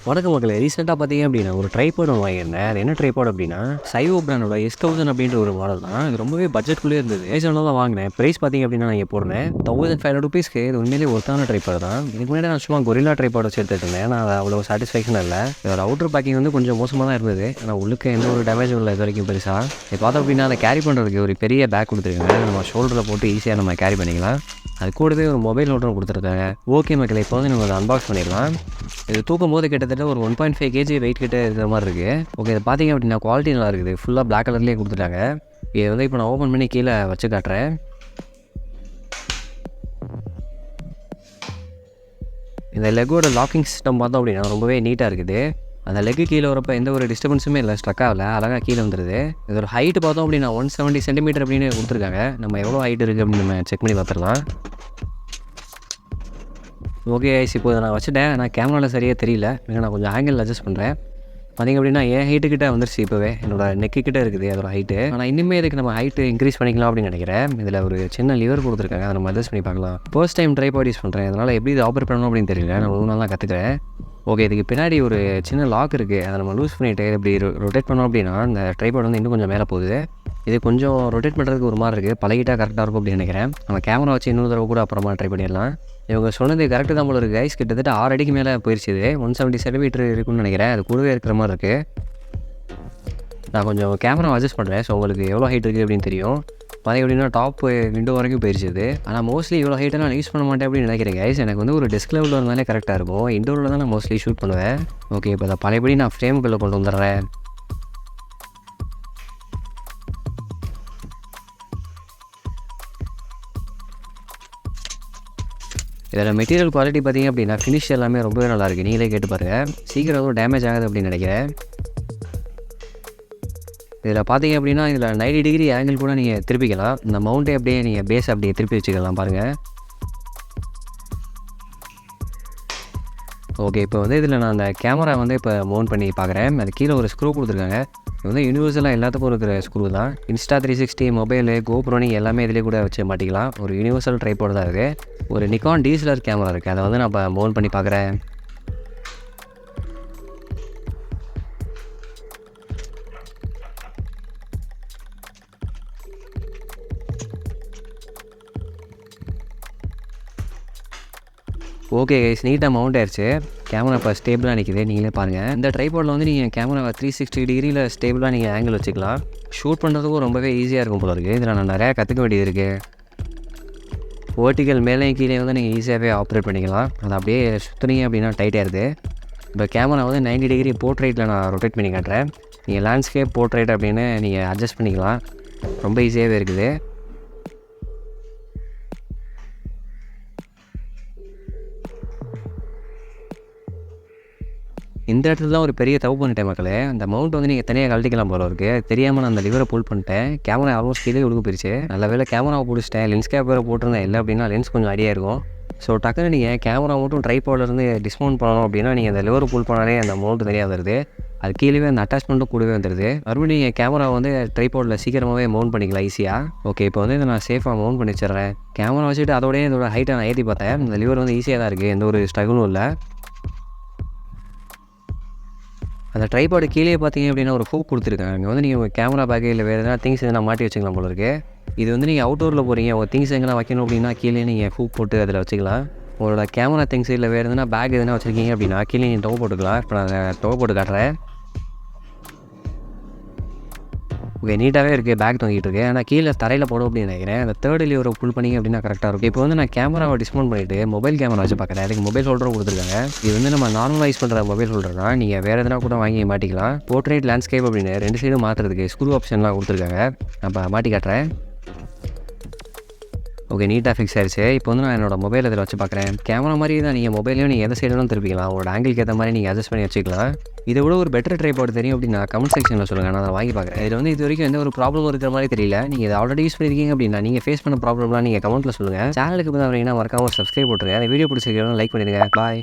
வணக்கம் மக்களே. ரீசெண்டாக பார்த்தீங்க அப்படின்னா ஒரு ட்ரைபாட் ஒன்று வாங்கியிருந்தேன். அது என்ன ட்ரைபாட் அப்படின்னா சைவோ பிராண்டோட S1000 அப்படின்ற ஒரு மாடல் தான். இது ரொம்பவே பட்ஜெட்குள்ளே இருந்தது. ரீசெண்டாக தான் வாங்கினேன். ப்ரைஸ் பார்த்தீங்க அப்படின்னா நான் இங்கே போடுறேன் ₹1500 இது உண்மையிலேயே ஒருத்தான ட்ரைபாட் தான். இதுக்கு முன்னாடி நான் சும்மா கொரில்லா ட்ரைபாட் வச்சு எடுத்துகிட்டு இருந்தேன். நான் அவ்வளோ சாட்டிஸ்ஃபேக்ஷன் இல்லை. இதோட அவுட்டர் பேக்கிங் வந்து கொஞ்சம் மோசமாக தான் இருந்தது. ஆனால் உள்ளுக்கு எந்த ஒரு டேமேஜும் இல்லை இது வரைக்கும் பெருசாக. இது பார்த்தோம் அப்படின்னா அதை கேரி பண்ணுறதுக்கு ஒரு பெரிய பேக் கொடுத்துருக்காங்க. நம்ம ஷோல்டரில் போட்டு ஈஸியாக நம்ம கேரி பண்ணிக்கலாம். அது கூடவே ஒரு மொபைல் ஹோல்டரும் கொடுத்துருக்காங்க. ஓகே மக்களே, இப்போ வந்து நம்ம அதை அன்பாக்ஸ் பண்ணிடலாம். இது தூக்கும் போது கிட்டத்தட்ட ஒரு 1.5 kg வெயிட் கிட்ட இருக்கிற மாதிரி இருக்குது. ஓகே, இது பார்த்தீங்க அப்படின்னா குவாலிட்டி நல்லா இருக்குது. ஃபுல்லாக பிளாக் கலர்லேயே கொடுத்துட்டாங்க. இதை வந்து இப்போ நான் ஓப்பன் பண்ணி கீழே வச்சு காட்டுறேன். இந்த லெக்கோட லாக்கிங் சிஸ்டம் பார்த்தோம் அப்படின்னா ரொம்பவே நீட்டாக இருக்குது. அந்த லெக்கு கீழே வரப்போ எந்த ஒரு டிஸ்டர்பன்ஸுமே இல்லை, ஸ்ட்ரக் ஆகலை, அழகாக கீழே வந்துடுது. இதோட ஹைட்டு பார்த்தோம் அப்படின்னா 170 cm அப்படின்னு கொடுத்துருக்காங்க. நம்ம எவ்வளோ ஹைட் இருக்குது அப்படின்னு நம்ம செக் பண்ணி பார்த்துடலாம். ஓகே ஐஸ், இப்போ நான் வச்சுட்டேன். ஆனால் கேமராவில் சரியாக தெரியல. நான் கொஞ்சம் ஆங்கிள் அட்ஜஸ்ட் பண்ணுறேன். பார்த்திங்க அப்படின்னா என் ஹைட்டுக்கிட்ட வந்துருச்சு. இப்போவே என்னோடய நெக்கு கிட்டே இருக்குது அதோட ஹைட்டு. ஆனால் இன்னுமே இதுக்கு நம்ம ஹைட்டு இன்க்ரீஸ் பண்ணிக்கலாம் அப்படின்னு நினைக்கிறேன். இதில் ஒரு சின்ன லிவர் கொடுத்துருக்காங்க, அதை நம்ம அட்ஜஸ்ட் பண்ணி பார்க்கலாம். ஃபர்ஸ்ட் டைம் ட்ரைபாட் யூஸ் பண்ணுறேன், அதனால் எப்படி இது ஆப்ரேட் பண்ணணும் அப்படின்னு தெரியல. நான் ஒரு நாள் தான் கற்றுக்கிறேன். ஓகே, இதுக்கு பின்னாடி ஒரு சின்ன லாக் இருக்குது. அதை நம்ம லூஸ் பண்ணிவிட்டு இப்படி ரொட்டேட் பண்ணோம் அப்படின்னா இந்த ட்ரைபாட் வந்து இன்னும் கொஞ்சம் மேலே போகுது. இது கொஞ்சம் ரொட்டேட் பண்ணுறதுக்கு ஒரு மாதிரி இருக்குது. பழகிட்டா கரெக்டாக இருக்கும் அப்படின்னு நினைக்கிறேன். நம்ம கேமரா வச்சு இன்னொரு தடவை கூட அப்புறமா ட்ரை பண்ணிடலாம். இவங்க சொன்னது கரெக்டு தான் போல இருக்குது. கைஸ், கிட்டத்தட்ட 6 அடிக்கு மேலே போயிடுச்சு. இது 170 cm இருக்குன்னு நினைக்கிறேன். அது கூடவே இருக்கிற மாதிரி இருக்குது. நான் கொஞ்சம் கேமரா அட்ஜஸ்ட் பண்ணுறேன். ஸோ உங்களுக்கு எவ்வளோ ஹைட் இருக்குது அப்படின்னு தெரியும். பார்த்திங்க அப்படின்னா டாப் விண்டோ வரைக்கும் போயிடுச்சு. ஆனால் மோஸ்ட்லி இவ்வளோ ஹைட்டை நான் யூஸ் பண்ண மாட்டேன் அப்படின்னு நினைக்கிறேன் கைஸ். எனக்கு வந்து ஒரு டெஸ்க் லெவலில் இருந்தாலே கரெக்டாக இருக்கும். இன்டோரில் தான் நான் மோஸ்ட்லி ஷூட் பண்ணுவேன். ஓகே, இப்போ அதை பழையபடி நான் ஃப்ரேமுக்குள்ளே கொண்டு வந்துடுறேன். இதில் மெட்டீரியல் குவாலிட்டி பார்த்திங்க அப்படின்னா ஃபினிஷ் எல்லாமே ரொம்பவே நல்லாயிருக்கு. நீங்களே கேட்டு பாருங்கள். சீக்கிரம் எதுவும் டேமேஜ் ஆகுது அப்படின்னு நினைக்கிறேன். இதில் பார்த்தீங்க அப்படின்னா இதில் 90 டிகிரி ஆங்கிள் கூட நீங்கள் திருப்பிக்கலாம். இந்த மவுண்ட்டை அப்படியே நீங்கள் பேஸ் அப்படியே திருப்பி வச்சுக்கலாம் பாருங்கள். ஓகே, இப்போ வந்து இதில் நான் அந்த கேமரா வந்து இப்போ மவுண்ட் பண்ணி பார்க்குறேன். அது கீழே ஒரு ஸ்க்ரூ கொடுத்துருக்காங்க. இது வந்து யூனிவர்சலாக எல்லாத்துக்கும் இருக்கிற ஸ்க்ரூ தான். இன்ஸ்டா 360 மொபைலு GoPro நீங்கள் எல்லாமே இதிலே கூட வச்சு மாட்டிக்கலாம். ஒரு யூனிவர்சல் ட்ரைபாட் தான் இருக்குது. ஒரு நிக்கான் DSLR கேமரா இருக்குது. அதை வந்து நான் இப்போ மவுண்ட் பண்ணி பார்க்குறேன். ஓகே கைஸ், நீட்டாக மவுண்ட் ஆயிடுச்சு. கேமரா இப்போ ஸ்டேபிளாக நிற்கிது, நீங்களே பாருங்கள். இந்த ட்ரைபாடில் வந்து நீங்கள் கேமரா 360 டிகிரியில் ஸ்டேபிளாக நீங்கள் ஆங்கிள் வச்சுக்கலாம். ஷூட் பண்ணுறதுக்கும் ரொம்பவே ஈஸியாக இருக்கும் போல இருக்குது. இதில் நான் நிறையா கற்றுக்க வேண்டியது இருக்குது. வேர்ட்டிக்கல் மேலே கீழே வந்து நீங்கள் ஈஸியாகவே ஆப்ரேட் பண்ணிக்கலாம். அது அப்படியே சுற்றுனீங்க அப்படின்னா டைட் ஆயிடுது. இப்போ கேமரா வந்து 90 டிகிரி போர்ட்ரைட்டில் நான் ரொட்டேட் பண்ணி காட்டுறேன். நீங்கள் லேண்ட்ஸ்கேப் போர்ட்ரைட் அப்படின்னு நீங்கள் அட்ஜஸ்ட் பண்ணிக்கலாம். ரொம்ப ஈஸியாகவே இருக்குது. இந்த இடத்துல தான் ஒரு பெரிய தப்பு பண்ணிட்டேன் மக்களே. அந்த மவுண்ட் வந்து நீங்கள் தனியாக கழட்டிக்கலாம் போல இருக்குது. தெரியாமல் நான் அந்த லிவரை புல் பண்ணிட்டேன். கேமரா ஆல்மோஸ்ட் கீழே ஒழுங்கு போயிடுச்சு. நல்ல வேலை கேமராவை பிடிச்சிட்டேன். லென்ஸ் கேப் வேறு போட்டிருந்தேன். இல்லை அப்படின்னா லென்ஸ் கொஞ்சம் அடியாக இருக்கும். ஸோ டக்குன்னு நீங்கள் கேமரா மட்டும் ட்ரைபாட்லேருந்து டிஸ்மவுண்ட் பண்ணணும் அப்படின்னா நீங்கள் அந்த லிவரை புல் பண்ணாலே அந்த மவுண்ட் தனியாக வருது. அது கீழே அந்த அட்டாச்மெண்ட்டும் கூடவே வந்துடுது. மறுபடியும் நீங்கள் கேமரா வந்து ட்ரைபாடில் சீக்கிரமாகவே மவுண்ட் பண்ணிக்கலாம் ஈஸியாக. ஓகே, இப்போ வந்து இதை நான் சேஃபாக மவுண்ட் பண்ணி வச்சிடுறேன். கேமரா வச்சுட்டு அதோடய இதோட ஹைட்டை நான் ஏற்றி பார்த்தேன். இந்த லிவர் வந்து ஈஸியாக தான் இருக்குது, எந்த ஒரு ஸ்ட்ரகிளும் இல்லை. அந்த ட்ரைபாடு கீழே பார்த்தீங்க அப்படின்னா ஒரு ஹூக் கொடுத்துருக்காங்க. அங்கே வந்து நீங்கள் உங்கள் கேமரா பேக்கு இல்லை வேறு எதனா திங்ஸ் எதனா மாட்டி வச்சுக்கலாம் போல இருக்குது. இது வந்து நீங்கள் அவுட்டோரில் போகிறீங்க, உங்கள் திங்ஸ் எங்கெல்லாம் வைக்கணும் அப்படின்னா கீழே நீங்கள் ஹூக் போட்டு அதில் வச்சுக்கலாம். உங்களோட கேமரா திங்ஸ் இல்லை வேறு எதுனா பேக் எதுனா வச்சுருக்கீங்க அப்படின்னா கீழே நீங்கள் டோ போட்டுக்கலாம். இப்போ நான் டோ போட்டு காட்டுறேன். ஓகே, நீட்டாகவே இருக்குது. பேக் தொங்கிட்டு இருக்கு. ஆனால் கீழே தரையில் போடும் அப்படின்னு நினைக்கிறேன். அந்த தேர்ட் லிவரை புல் பண்ணிங்க அப்படின்னா கரெக்டாக இருக்கும். இப்போ வந்து நான் கேமராவை டிஸ்மவுண்ட் பண்ணிவிட்டு மொபைல் கேமரா வச்சு பார்க்குறேன். அதுக்கு மொபைல் ஹோல்டரும் கொடுத்துருக்காங்க. இது வந்து நம்ம நார்மலைஸ் பண்ணுற மொபைல் ஹோல்டர் தான். நீங்கள் வேறு எதனா கூட வாங்கி மாட்டிக்கலாம். போர்ட்ரேட், லேண்ட்ஸ்கேப் அப்படின்னு 2 சைடும் மாற்றுறதுக்கு ஸ்க்ரூ ஆப்ஷன்லாம் கொடுத்துருக்காங்க. நான் இப்போ மாட்டி காட்டுறேன். ஓகே, நீட்டாக ஃபிக்ஸ் ஆயிடுச்சு. இப்போ வந்து நான் என்னோட மொபைல் இதில் வச்சு பார்க்குறேன். கேமரா மாதிரி தான். நீங்கள் மொபைலையும் நீங்கள் எந்த சைடும் திருப்பிக்கலாம். உங்களோட ஆங்கிளுக்கு ஏற்ற மாதிரி நீங்கள் அட்ஜஸ்ட் பண்ணி வச்சுக்கலாம். இதை விட ஒரு பெட்டர் ட்ரைபாட் தெரியும் அப்படின்னா கமெண்ட் செக்ஷனில் சொல்லுங்கள். நான் அதை வாங்கி பார்க்குறேன். இதில் வந்து இது வரைக்கும் எந்த ஒரு ப்ராப்ளமும் இருக்கிற மாதிரி தெரியல. நீங்கள் இதை ஆல்ரெடி யூஸ் பண்ணியிருக்கீங்க அப்படின்னா நீங்கள் ஃபேஸ் பண்ண ப்ராப்ளம்லாம் நீங்கள் கமெண்ட்டில் சொல்லுங்கள். சேனலுக்கு வந்து வரீங்கன்னா மறக்காமல் சப்ஸ்கிரைப் போட்டுருங்க. அந்த வீடியோ பிடிச்சிருக்கீங்க லைக் பண்ணிடுங்க. பாய்.